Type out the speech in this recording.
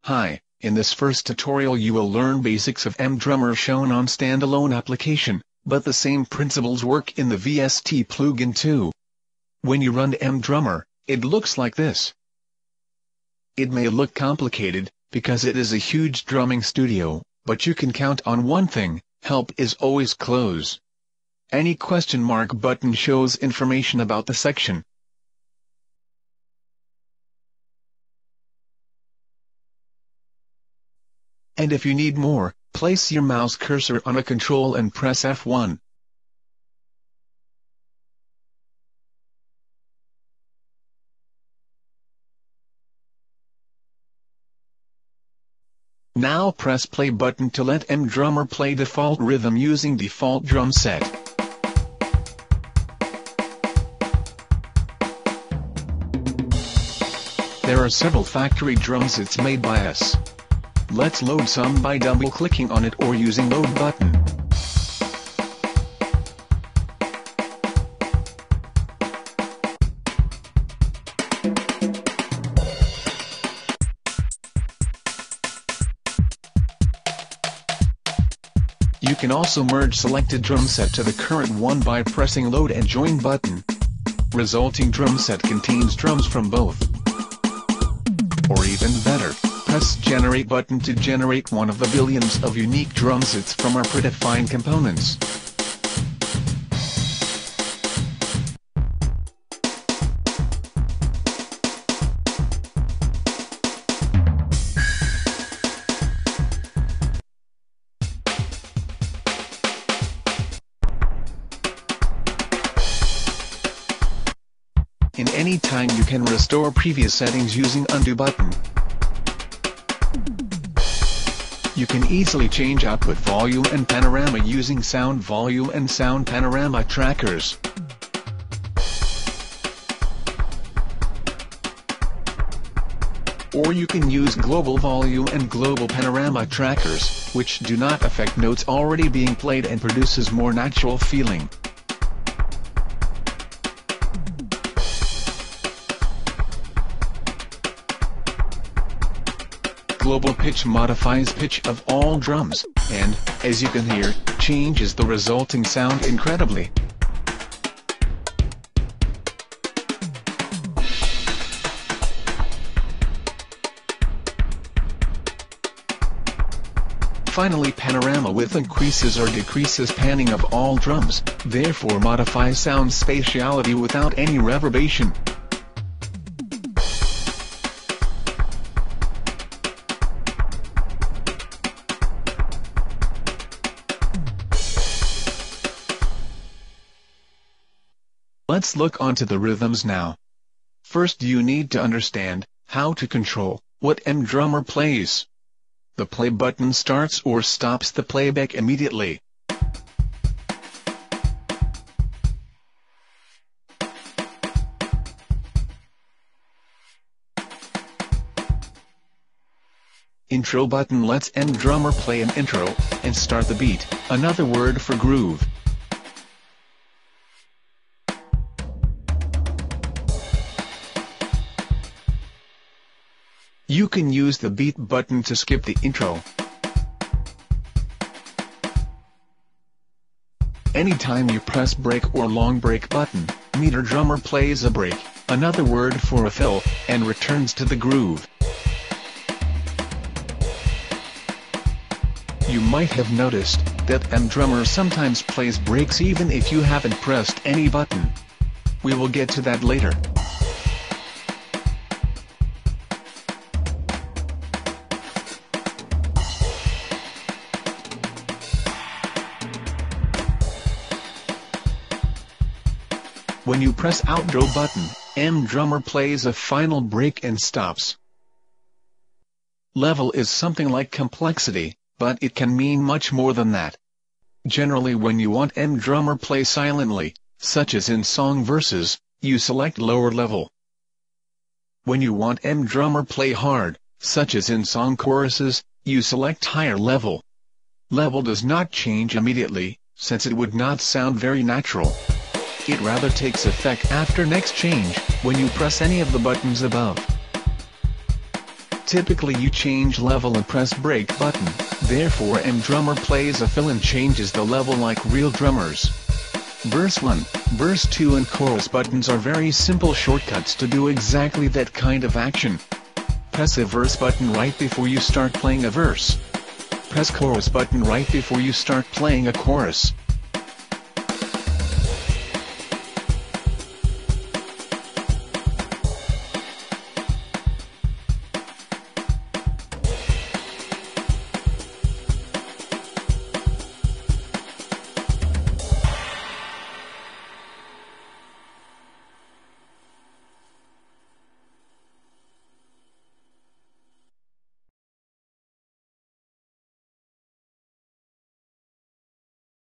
Hi, in this first tutorial you will learn basics of MDrummer shown on standalone application, but the same principles work in the VST plugin too. When you run MDrummer, it looks like this. It may look complicated, because it is a huge drumming studio, but you can count on one thing: help is always close. Any question mark button shows information about the section. And if you need more, place your mouse cursor on a control and press F1. Now press play button to let MDrummer play default rhythm using default drum set. There are several factory drum sets made by us. Let's load some by double-clicking on it or using load button. You can also merge selected drum set to the current one by pressing load and join button. Resulting drum set contains drums from both. Or even better, press generate button to generate one of the billions of unique drum sets from our predefined components. In any time you can restore previous settings using undo button. You can easily change output volume and panorama using sound volume and sound panorama trackers. Or you can use global volume and global panorama trackers, which do not affect notes already being played and produces more natural feeling. Global pitch modifies pitch of all drums, and, as you can hear, changes the resulting sound incredibly. Finally, panorama width increases or decreases panning of all drums, therefore modifies sound spatiality without any reverberation. Let's look onto the rhythms now. First you need to understand how to control what MDrummer plays. The play button starts or stops the playback immediately. Intro button lets MDrummer play an intro and start the beat, another word for groove. You can use the beat button to skip the intro. Anytime you press break or long break button, MDrummer plays a break, another word for a fill, and returns to the groove. You might have noticed that MDrummer sometimes plays breaks even if you haven't pressed any button. We will get to that later. When you press outro button, MDrummer plays a final break and stops. Level is something like complexity, but it can mean much more than that. Generally when you want MDrummer play silently, such as in song verses, you select lower level. When you want MDrummer play hard, such as in song choruses, you select higher level. Level does not change immediately, since it would not sound very natural. It rather takes effect after next change, when you press any of the buttons above. Typically you change level and press break button, therefore MDrummer plays a fill and changes the level like real drummers. Verse 1, verse 2 and chorus buttons are very simple shortcuts to do exactly that kind of action. Press a verse button right before you start playing a verse. Press chorus button right before you start playing a chorus.